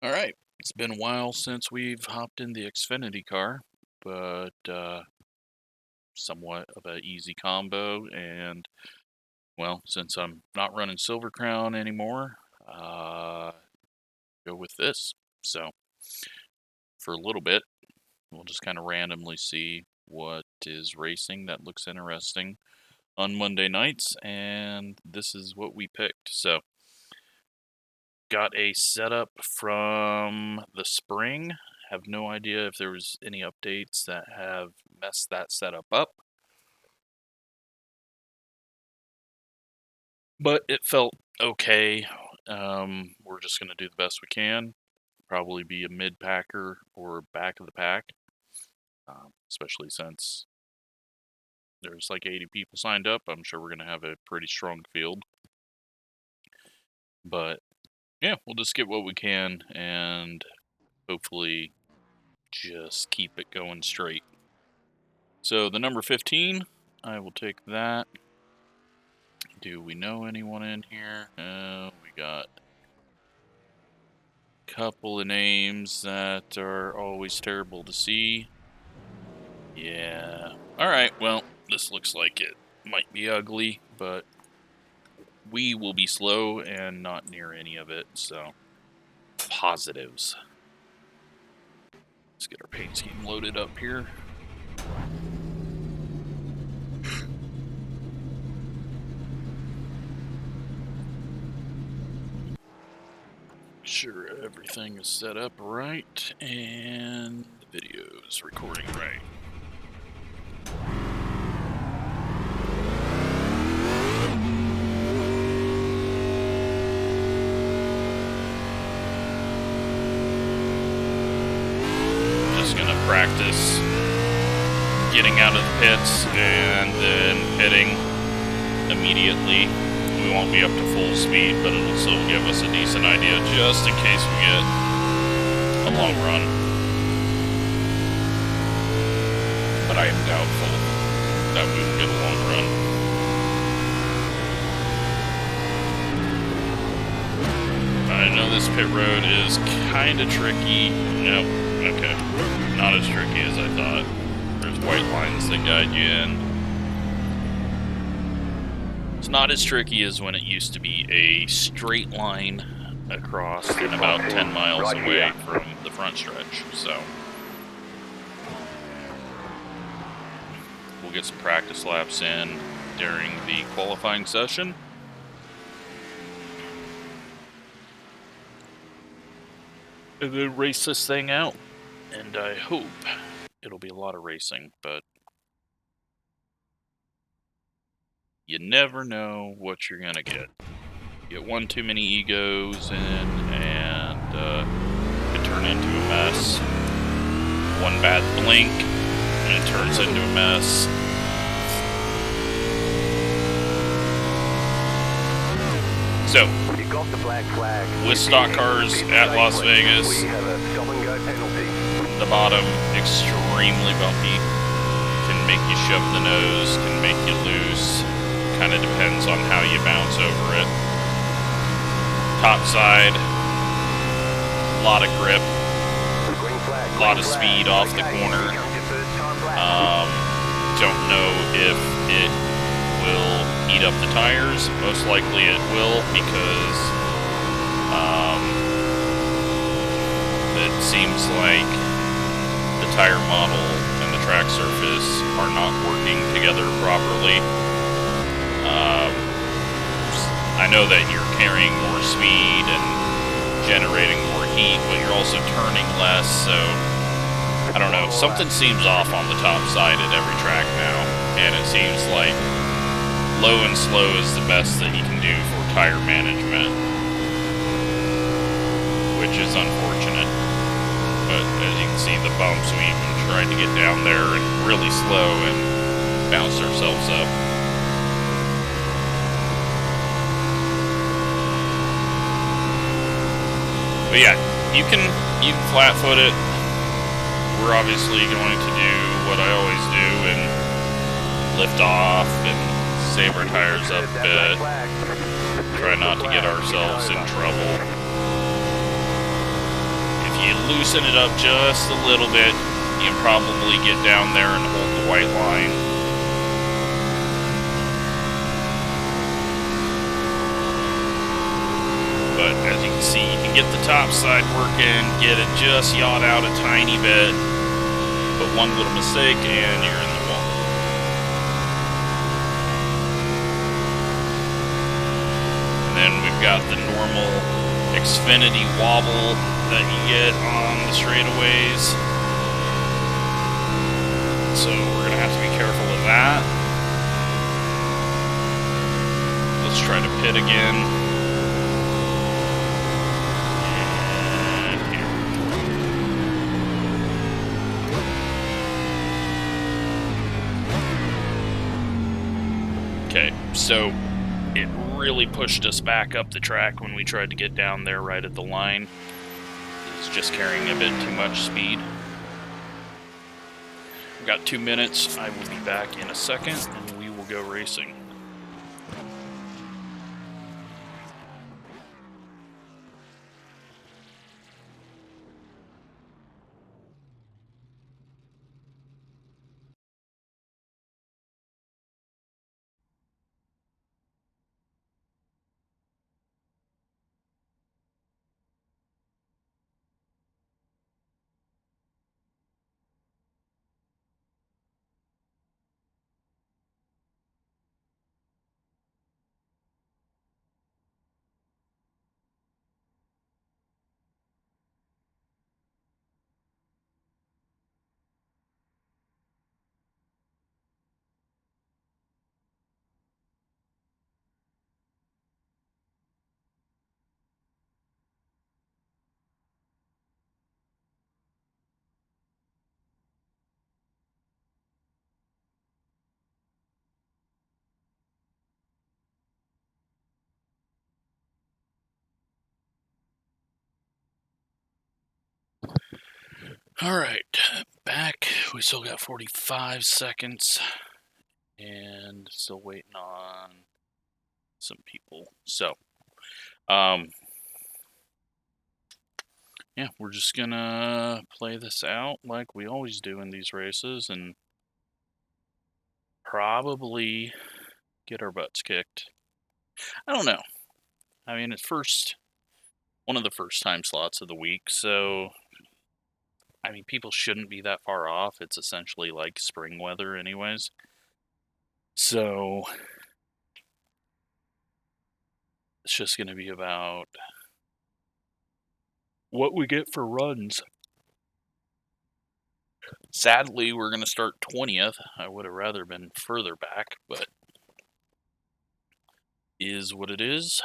All right, it's been a while since we've hopped in the Xfinity car, but somewhat of an easy combo. And well, since I'm not running Silver Crown anymore, go with this. So for a little bit, we'll just kind of randomly see what is racing that looks interesting on Monday nights, and this is what we picked. So got a setup from the spring. Have no idea if there was any updates that have messed that setup up. But it felt okay. We're just going to do the best we can. Probably be a mid-packer or back of the pack. Especially since there's like 80 people signed up. I'm sure we're going to have a pretty strong field. But yeah, we'll just get what we can and hopefully just keep it going straight. So the number 15, I will take that. Do we know anyone in here? We got a couple of names that are always terrible to see. Yeah. Alright, well, this looks like it might be ugly, but we will be slow and not near any of it, so positives. Let's get our paint scheme loaded up here. Sure everything is set up right and the video is recording right. Just gonna practice getting out of the pits and then pitting immediately. We won't be up to full speed, but it'll still give us a decent idea just in case we get a long run. But I am doubtful that we will get a long run. I know this pit road is kind of tricky. Nope, okay. Not as tricky as I thought. There's white lines that guide you in. It's not as tricky as when it used to be a straight line across and about 10 miles away from the front stretch, so we'll get some practice laps in during the qualifying session. And then race this thing out, and I hope it'll be a lot of racing, but you never know what you're gonna get. You get one too many egos in, and it turn into a mess. One bad blink, and it turns into a mess. So, with stock cars at Las Vegas, the bottom extremely bumpy, can make you shove the nose, can make you loose. Kind of depends on how you bounce over it. Top side, a lot of grip, a lot of speed off the corner. Don't know if it will heat up the tires. Most likely it will, because it seems like the tire model and the track surface are not working together properly. I know that you're carrying more speed and generating more heat, but you're also turning less, so I don't know. Something seems off on the top side at every track now, and it seems like low and slow is the best that you can do for tire management, which is unfortunate. But as you can see, the bumps, we even tried to get down there and really slow and bounced ourselves up. But yeah, you can flat foot it. We're obviously going to do what I always do and lift off and save our tires up a bit. Try not to get ourselves in trouble. loosen it up just a little bit, you can probably get down there and hold the white line. But as you can see, you can get the top side working, get it just yawed out a tiny bit, but one little mistake and you're in the wall. And then we've got the normal Xfinity wobble that you get on the straightaways. So we're going to have to be careful of that. Let's try to pit again. Okay, so it really pushed us back up the track when we tried to get down there right at the line. It's just carrying a bit too much speed. We've got 2 minutes. I will be back in a second and we will go racing. Alright, back. We still got 45 seconds. And still waiting on some people. So, yeah, we're just gonna play this out like we always do in these races and probably get our butts kicked. I don't know. I mean, it's one of the first time slots of the week, so I mean, people shouldn't be that far off. It's essentially like spring weather anyways. So it's just going to be about what we get for runs. Sadly, we're going to start 20th. I would have rather been further back, but is what it is.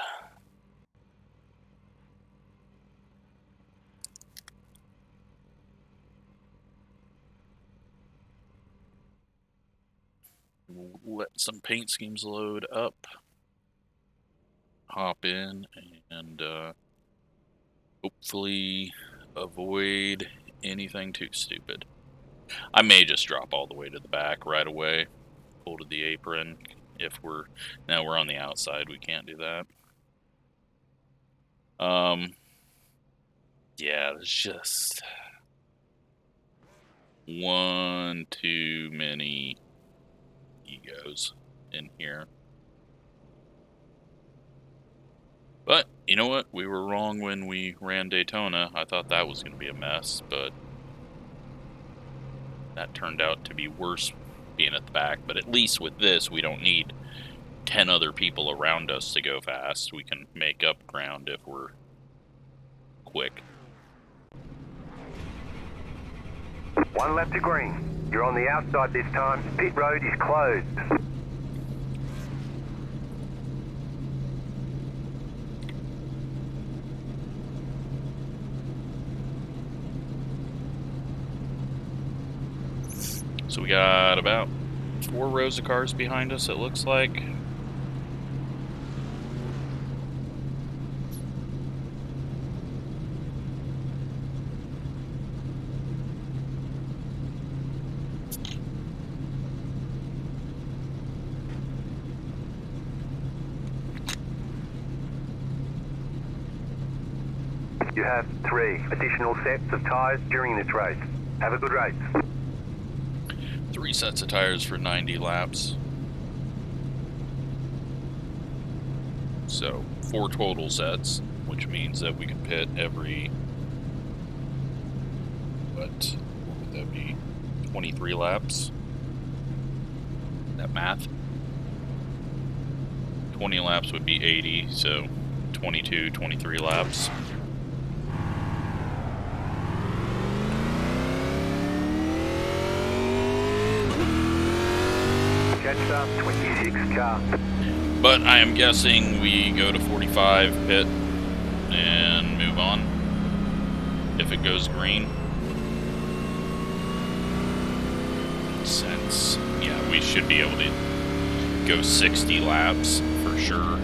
We'll let some paint schemes load up. Hop in and hopefully avoid anything too stupid. I may just drop all the way to the back right away, pull to the apron. If we're on the outside, we can't do that. Yeah, there's just one too many egos in here. But you know what? We were wrong when we ran Daytona. I thought that was going to be a mess, but that turned out to be worse being at the back. But at least with this, we don't need 10 other people around us to go fast. We can make up ground if we're quick. One left to green. You're on the outside this time. Pit road is closed. So we got about 4 rows of cars behind us, it looks like. You have 3 additional sets of tyres during this race. Have a good race. 3 sets of tires for 90 laps. So 4 total sets, which means that we can pit every, what would that be? 23 laps? That math? 20 laps would be 80, so 22, 23 laps. Catch up, 26 car. But I am guessing we go to 45, pit, and move on if it goes green. Since, yeah, we should be able to go 60 laps for sure.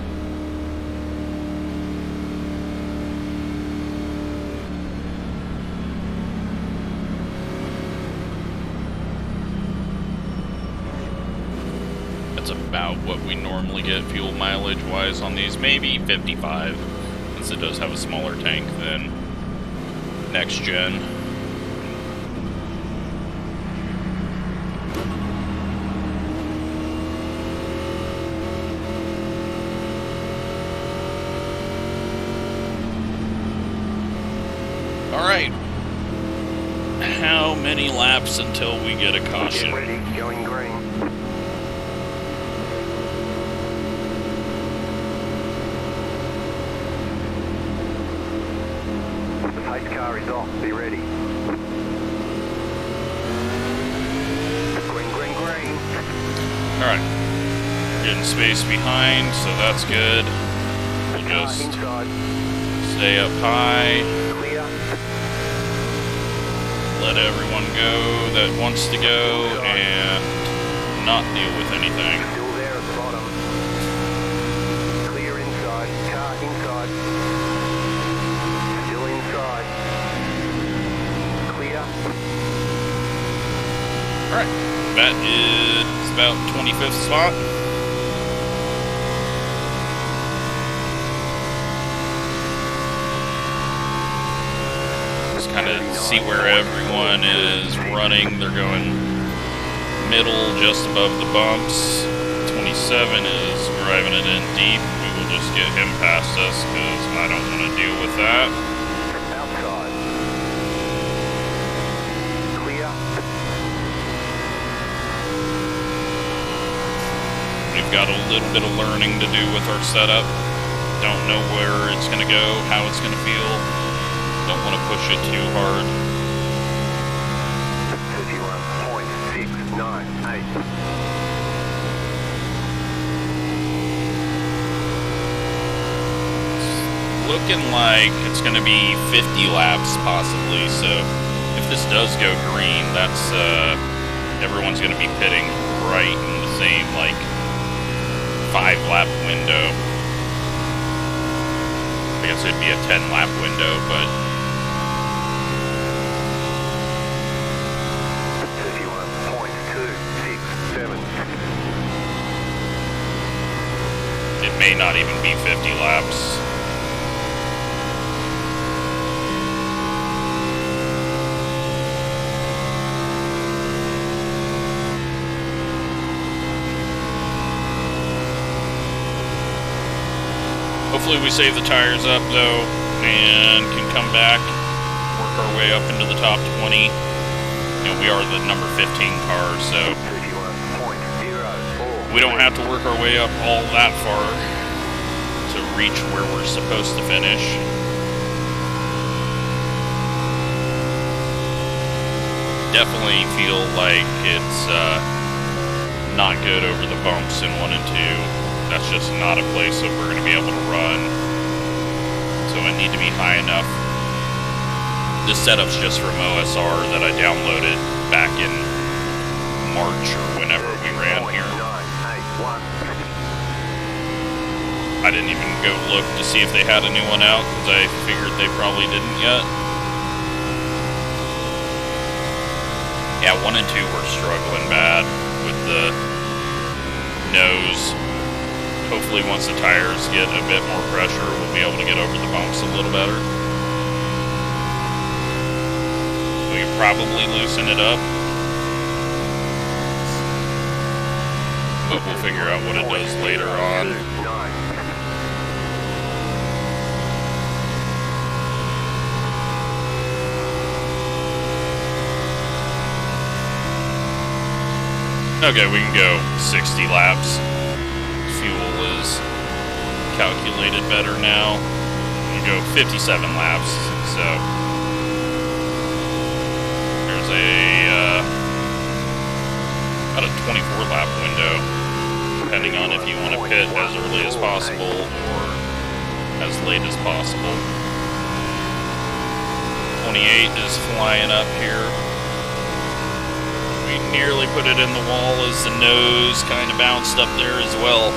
That's about what we normally get fuel mileage wise on these, maybe 55, since it does have a smaller tank than next gen. Alright, how many laps until we get a caution? Get ready, going green. The pace car is off, be ready. Green, green, green. Alright, getting space behind, so that's good. We'll just Inside. stay up high. Clear. Let everyone go that wants to go and not deal with anything. Still there at the bottom. Clear inside. Car inside. Still inside. Clear. Alright, that is about 25th spot. Just kind of see where everyone is running. They're going middle, just above the bumps. 27 is driving it in deep. We will just get him past us because I don't want to deal with that. Outside. Clear. We've got a little bit of learning to do with our setup. Don't know where it's going to go, how it's going to feel. Don't want to push it too hard. 31.698. Looking like it's going to be 50 laps possibly, so if this does go green, that's everyone's going to be pitting right in the same like 5-lap window. I guess it'd be a 10-lap window, but 31.267. it may not even be 50 laps. Hopefully we save the tires up though and can come back, work our way up into the top 20. You know, we are the number 15 car, so 31.04. we don't have to work our way up all that far to reach where we're supposed to finish. Definitely feel like it's not good over the bumps in 1 and 2. That's just not a place that we're going to be able to run. So I need to be high enough. This setup's just from OSR that I downloaded back in March or whenever we ran here. I didn't even go look to see if they had a new one out because I figured they probably didn't yet. Yeah, 1 and 2 were struggling bad with the nose. Hopefully once the tires get a bit more pressure, we'll be able to get over the bumps a little better. probably loosen it up. But we'll figure out what it does later on. Okay, we can go 60 laps. Fuel is calculated better now. We can go 57 laps, so there's about a 24 lap window, depending on if you want to pit as early as possible or as late as possible. 28 is flying up here. We nearly put it in the wall as the nose kind of bounced up there as well.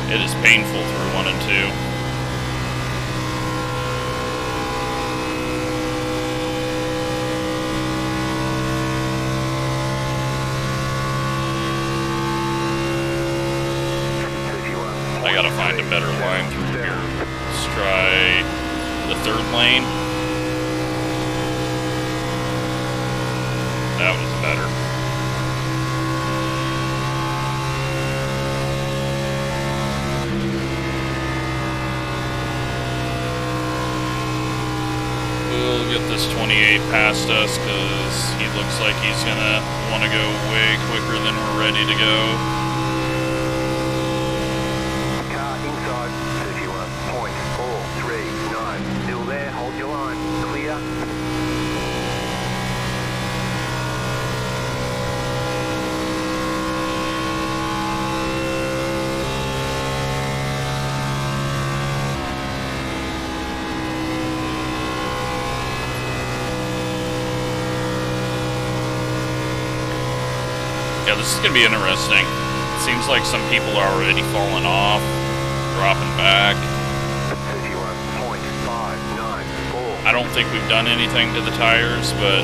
It is painful through 1 and 2. I gotta find a better line through here. Let's try the 3rd lane. That was better. We'll get this 28 past us because he looks like he's gonna want to go way quicker than we're ready to go. Car inside 31.439. Still there, hold your line. Clear. Yeah, this is going to be interesting. It seems like some people are already falling off, dropping back. 31.594. I don't think we've done anything to the tires, but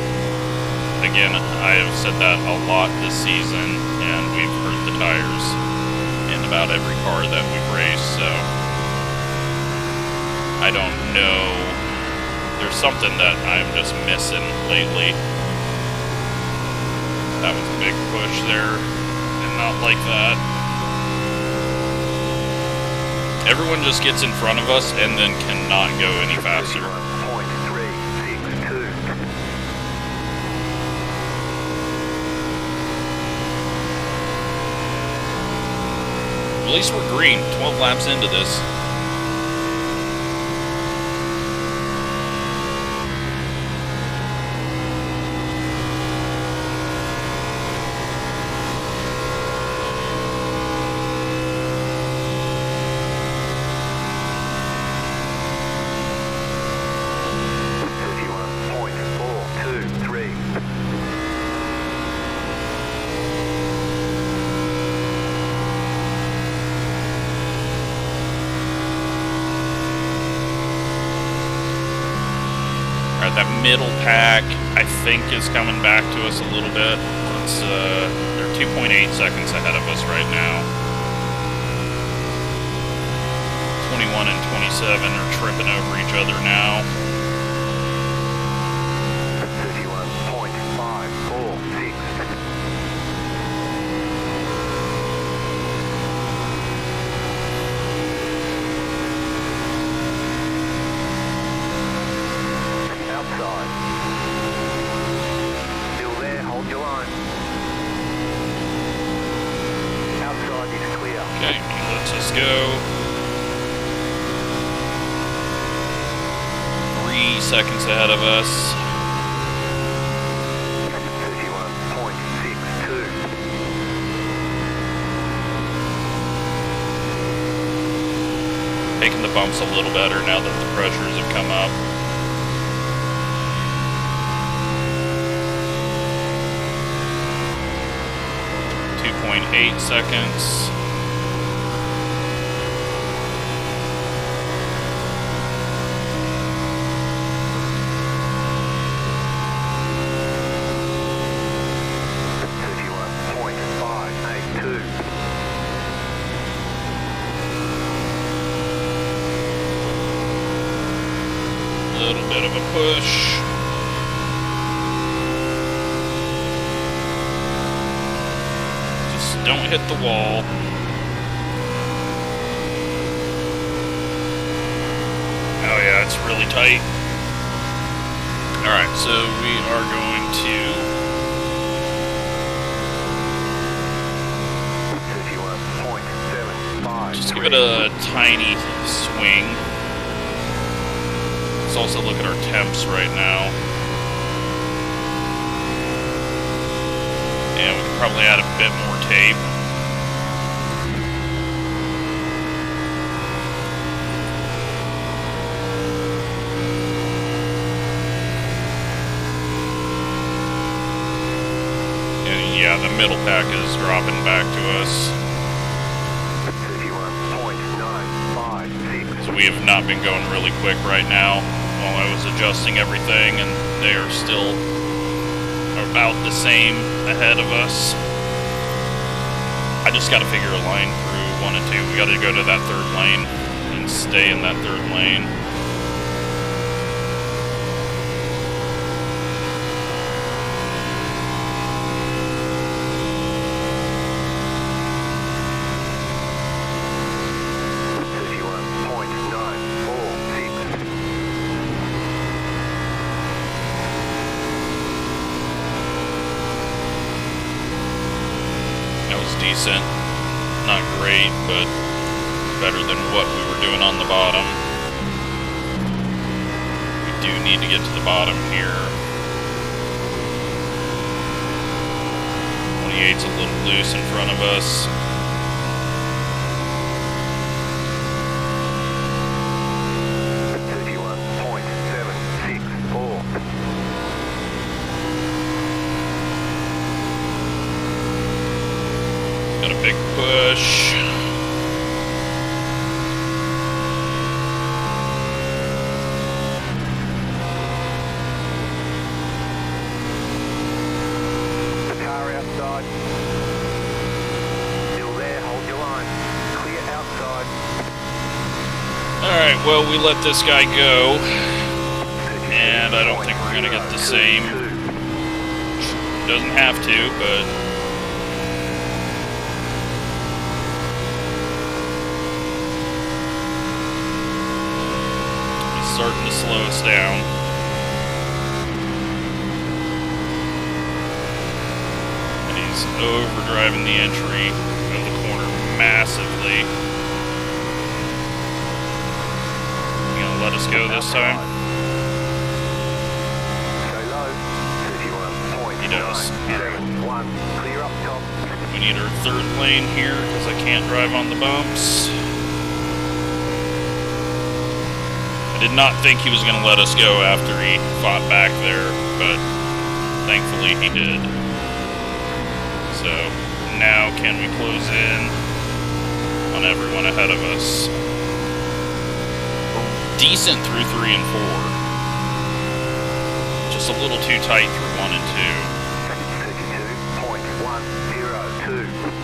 again, I have said that a lot this season, and we've hurt the tires in about every car that we've raced, so I don't know. There's something that I'm just missing lately. That was a big push there. Did not like that. Everyone just gets in front of us and then cannot go any faster. 31.362. At least we're green. 12 laps into this. That middle pack, I think, is coming back to us a little bit. They're 2.8 seconds ahead of us right now. 21 and 27 are tripping over each other now. 31.546. Still there, hold your line. Outside is clear. Okay, let's just go. 3 seconds ahead of us. 31.62. Taking the bumps a little better now that the pressures have come up. 2.8 seconds. Little bit of a push. don't hit the wall. Oh yeah, it's really tight. Alright, so we are going to... 31.75. just give it a tiny swing. Let's also look at our temps right now. And we can probably add a bit more tape. And yeah, the middle pack is dropping back to us. 31.956. So we have not been going really quick right now while I was adjusting everything, and they are still about the same ahead of us. I just got to figure a line through 1 and 2. We got to go to that third lane and stay in that third lane. Decent. Not great, but better than what we were doing on the bottom. We do need to get to the bottom here. 28's a little loose in front of us. Got a big push. The car outside. Still there, hold your line. Clear outside. Alright, well, we let this guy go. And I don't think we're going to get the same. Doesn't have to, but... starting to slow us down. And he's overdriving the entry of the corner massively. You gonna let us go this time? He does. Clear up top. We need our third lane here because I can't drive on the bumps. Did not think he was going to let us go after he fought back there, but thankfully he did. So now can we close in on everyone ahead of us? Decent through 3 and 4. Just a little too tight through 1 and 2. 32.102.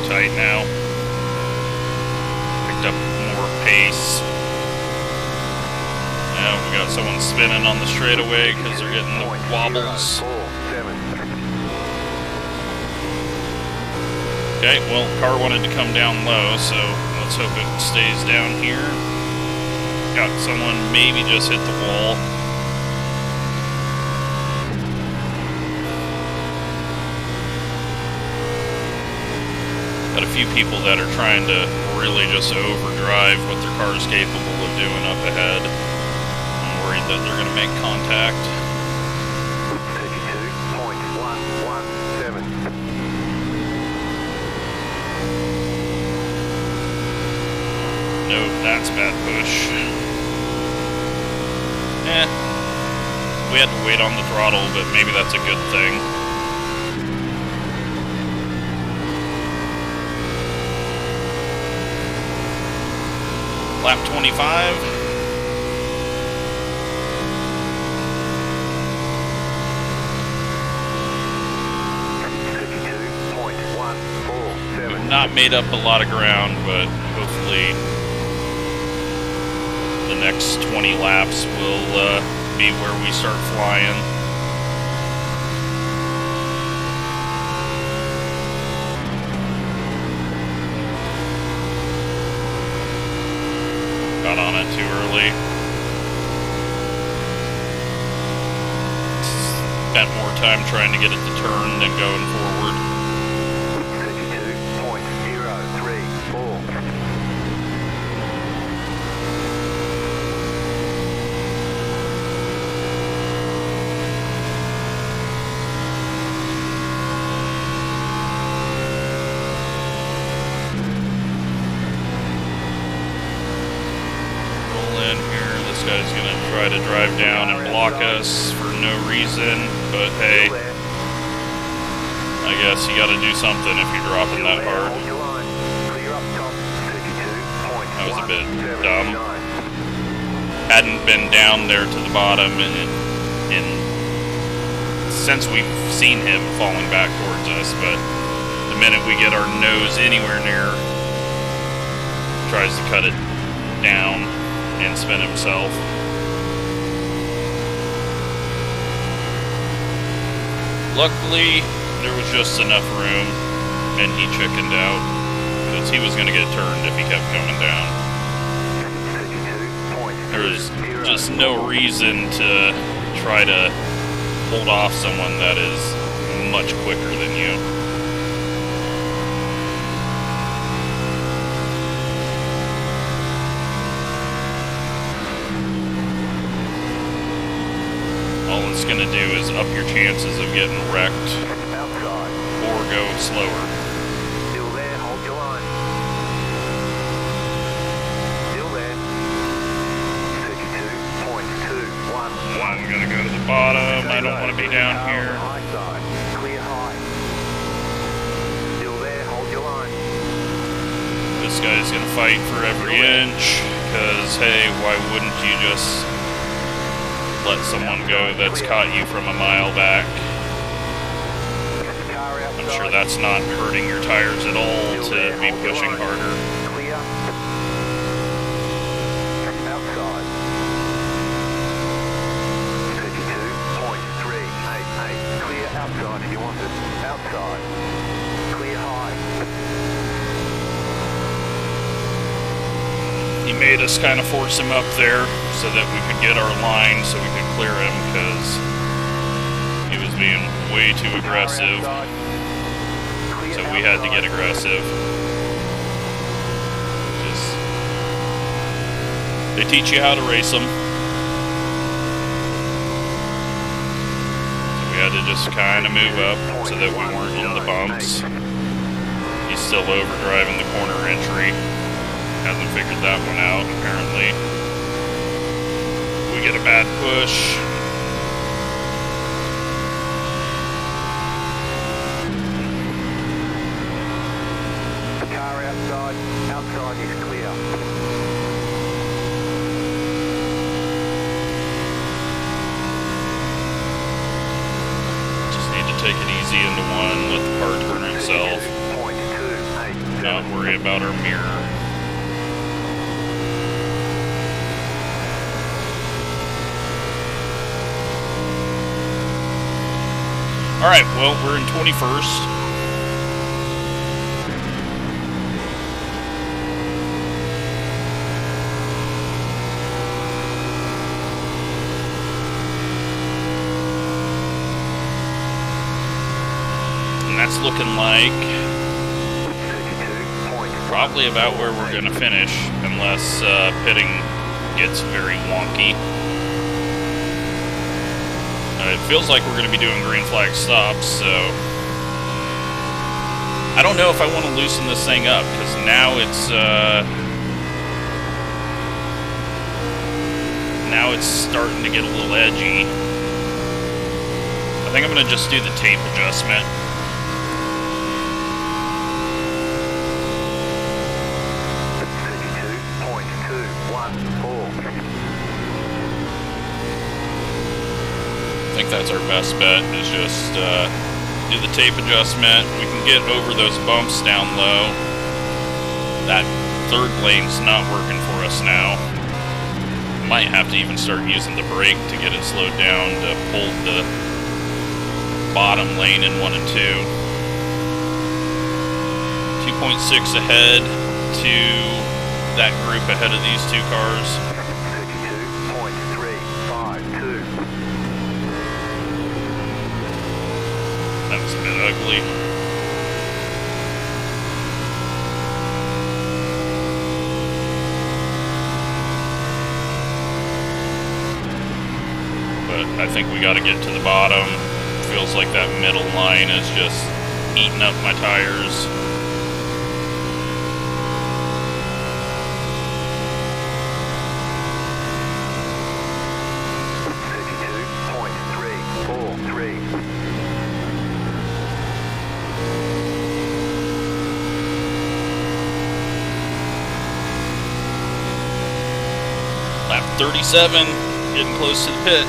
Tight now. Picked up more pace. Now we got someone spinning on the straightaway because they're getting the wobbles. Okay, well, car wanted to come down low, so let's hope it stays down here. Got someone maybe just hit the wall. Got a few people that are trying to really just overdrive what their car is capable of doing up ahead. I'm worried that they're going to make contact. 32.117. Nope, that's bad push. We had to wait on the throttle, but maybe that's a good thing. Lap 25. not made up a lot of ground, but hopefully the next 20 laps will be where we start flying. Got on it too early. Spent more time trying to get it to turn than going forward. 32.034. This guy's gonna try to drive down and block us for no reason, but hey, I guess you gotta do something if you're dropping that hard. That was a bit dumb. Hadn't been down there to the bottom since we've seen him falling back towards us, but the minute we get our nose anywhere near, tries to cut it down and spin himself. Luckily, there was just enough room, and he chickened out, because he was going to get turned if he kept coming down. There was just no reason to try to hold off someone that is much quicker than you. All it's going to do is up your chances of getting wrecked or go slower. Still there, hold your line. Still there. 32.211. I'm going to go to the bottom. I don't want to be down here. High side. Clear high. Still there, hold your line. This guy's going to fight for every inch, because, hey, why wouldn't you just let someone go that's caught you from a mile back? I'm sure that's not hurting your tires at all to be pushing harder. Clear. Outside. 32.388. Clear outside if you want it. Outside. Clear high. He made us kind of force him up there so that we could get our line so we could clear him, because he was being way too aggressive. So we had to get aggressive. They teach you how to race them. So we had to just kind of move up so that we weren't in the bumps. He's still overdriving the corner entry. Hasn't figured that one out, apparently. We get a bad push. Car outside. Outside is clear. Just need to take it easy into one, let the car turn itself. Not worry about our mirror. Alright, well, we're in 21st. And that's looking like probably about where we're going to finish, unless pitting gets very wonky. It feels like we're going to be doing green flag stops, so I don't know if I want to loosen this thing up, because now it's starting to get a little edgy. I think I'm going to just do the tape adjustment. I think that's our best bet, is just do the tape adjustment. We can get over those bumps down low. That third lane's not working for us now. Might have to even start using the brake to get it slowed down to hold the bottom lane in 1 and 2. 2.6 ahead to that group ahead of these two cars. 32.352. That was a bit ugly. But I think we got to get to the bottom. Feels like that middle line is just eating up my tires. Lap 37, getting close to the pit.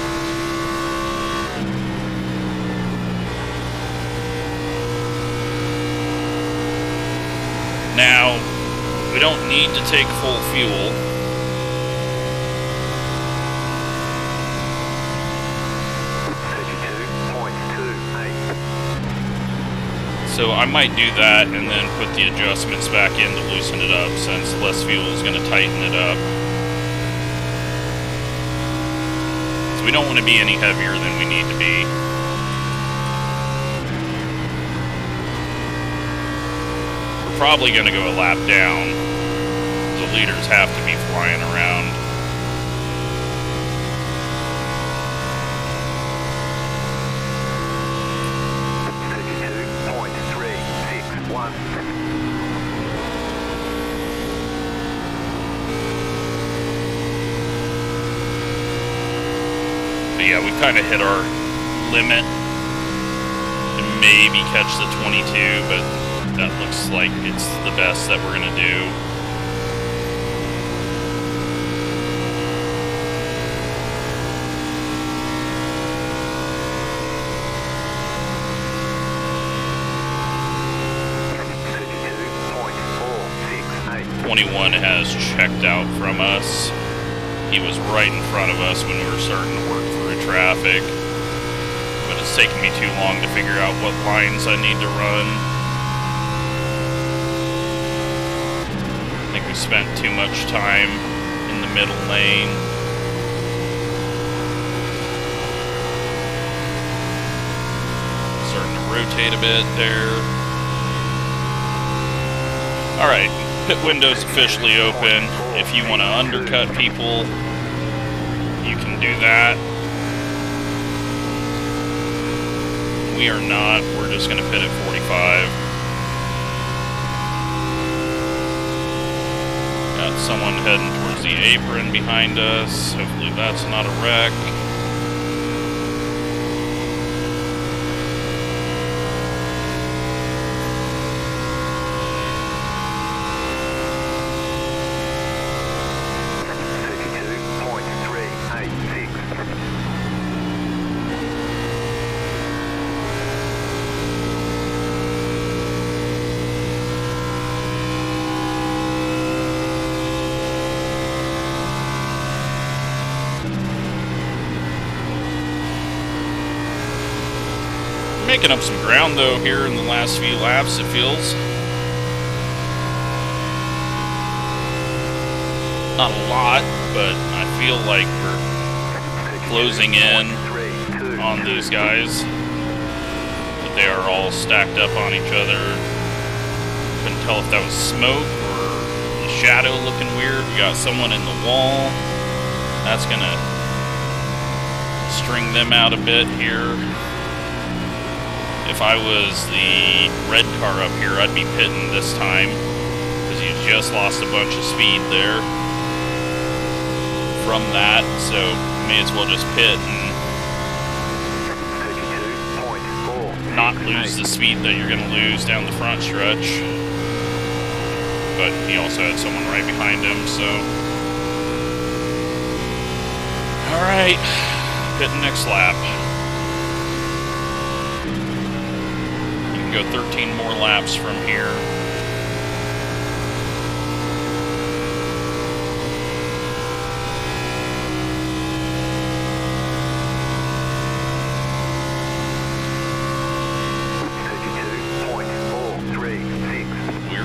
Now, we don't need to take full fuel. So I might do that and then put the adjustments back in to loosen it up, since less fuel is going to tighten it up. So we don't want to be any heavier than we need to be. We're probably going to go a lap down. The leaders have to be flying around. But yeah, we kind of hit our limit to maybe catch the 22, but that looks like it's the best that we're going to do. Has checked out from us. He was right in front of us when we were starting to work through traffic, but it's taken me too long to figure out what lines I need to run. I think we spent too much time in the middle lane. Starting to rotate a bit there. Alright. Pit window's officially open. If you want to undercut people, you can do that. We are not. We're just going to pit at 45. Got someone heading towards the apron behind us. Hopefully that's not a wreck. Making up some ground though here in the last few laps, it feels. Not a lot, but I feel like we're closing in on these guys. But they are all stacked up on each other. Couldn't tell if that was smoke or the shadow looking weird. We got someone in the wall. That's gonna string them out a bit here. If I was the red car up here, I'd be pitting this time, because you just lost a bunch of speed there from that, so may as well just pit and not lose the speed that you're going to lose down the front stretch. But he also had someone right behind him, so... Alright, pitting next lap. can go 13 more laps from here.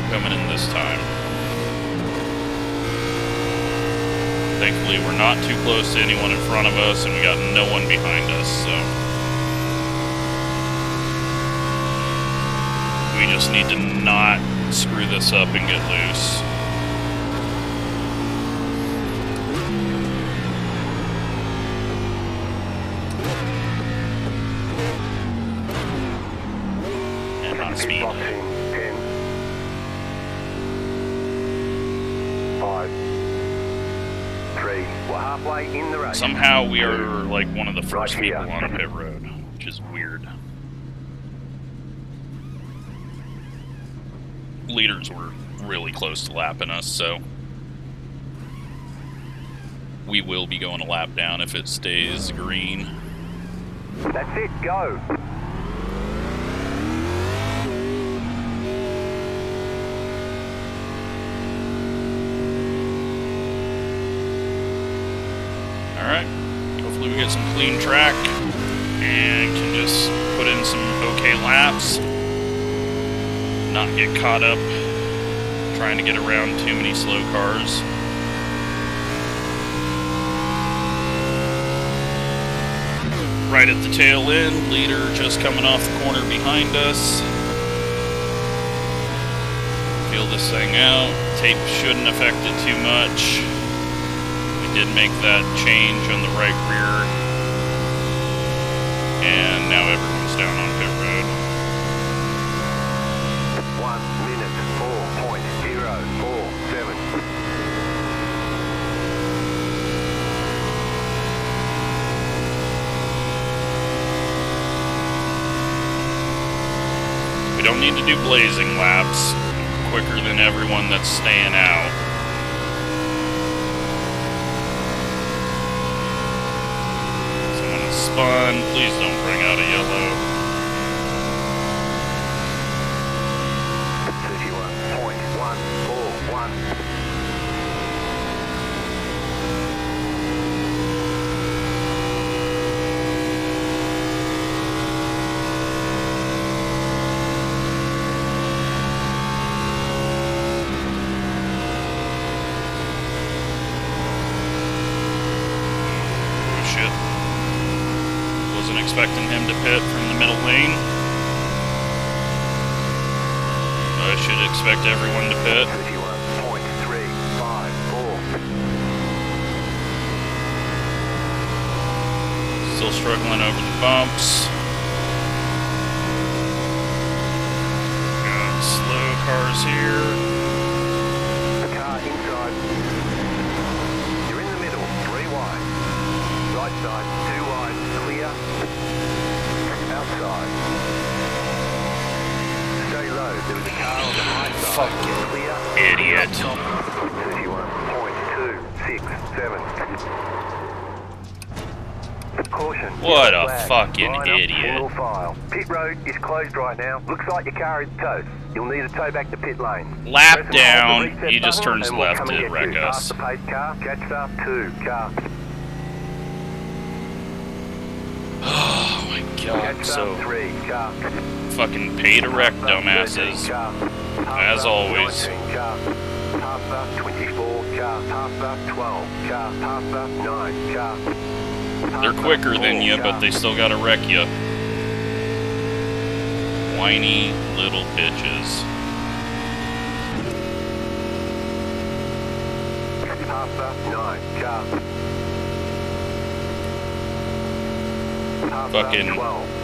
Coming in this time. Thankfully, we're not too close to anyone in front of us, and we got no one behind us, so we just need to not screw this up and get loose. And not speed. 5, 3. We're halfway in the race. Somehow we are like one of the first people on pit road, which is weird. Leaders were really close to lapping us, so we will be going a lap down if it stays green. That's it, go. Alright, hopefully we get some clean track and can just put in some okay laps. Not get caught up trying to get around too many slow cars. Right at the tail end, leader just coming off the corner behind us. Feel this thing out. Tape shouldn't affect it too much. Did make that change on the right rear, and now everyone's down on pit road. 1 minute 4.047. We don't need to do blazing laps quicker than everyone that's staying out. Fun. Please don't bring out a yellow. 31.141. Oh shit. Wasn't expecting him to pit from the middle lane. I should expect everyone to pit. 31.354. Still struggling over the bumps. Got slow cars here. The car inside. You're in the middle, 3 wide. Right side, 2 wide, clear. Outside. Stay low, there was a car on the high side. Fucking clear. idiot. 31.267. Caution. What a flag. fucking Line up, idiot. single file. Pit road is closed right now. Looks like your car is towed. You'll need a tow back to pit lane. Lap Press and hold the down, reset he just button turns and we'll left come and to get wreck you. us. Past the pace car, catch up, 2 car. Oh my god, Catch so up, 3 car. fucking pay to wreck, dumbasses. As always. 19 car. Past up, 24 car. Past up, 12 car. Past up, 9 car. They're quicker than you, but they still gotta wreck you. Whiny little bitches. Past up, 9 car. Fucking,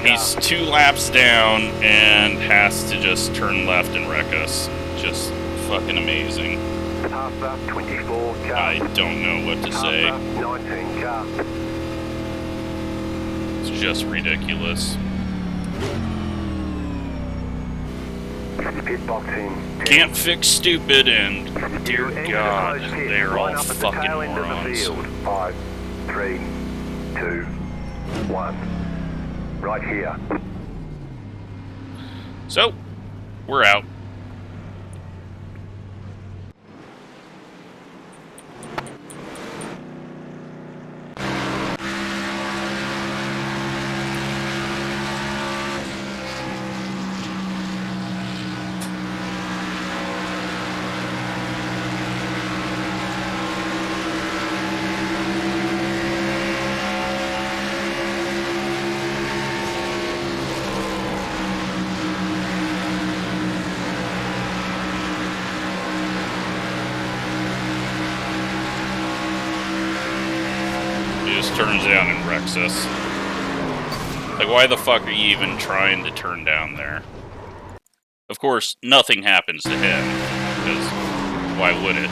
he's 2 laps down and has to just turn left and wreck us. Just fucking amazing. I don't know what to say. It's just ridiculous. Can't fix stupid, and dear God, they're all fucking morons. 5, 3, 2, 1. Right here. So, we're out. Turns down and wrecks us. Like, why the fuck are you even trying to turn down there? Of course, nothing happens to him, because why would it?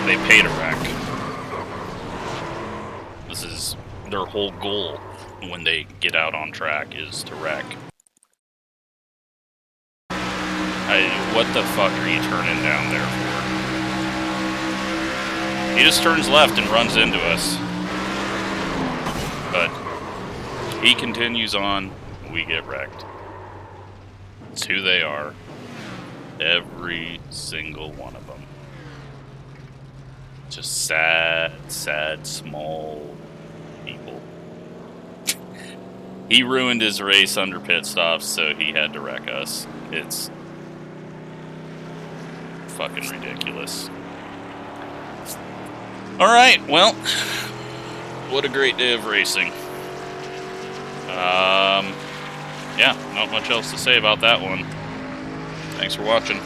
They pay to wreck. This is their whole goal when they get out on track, is to wreck. What the fuck are you turning down there for? He just turns left and runs into us. But he continues on, we get wrecked. It's who they are. Every single one of them. Just sad, sad, small people. He ruined his race under pit stops, so he had to wreck us. It's fucking ridiculous. Alright, well, what a great day of racing. Yeah, not much else to say about that one. Thanks for watching.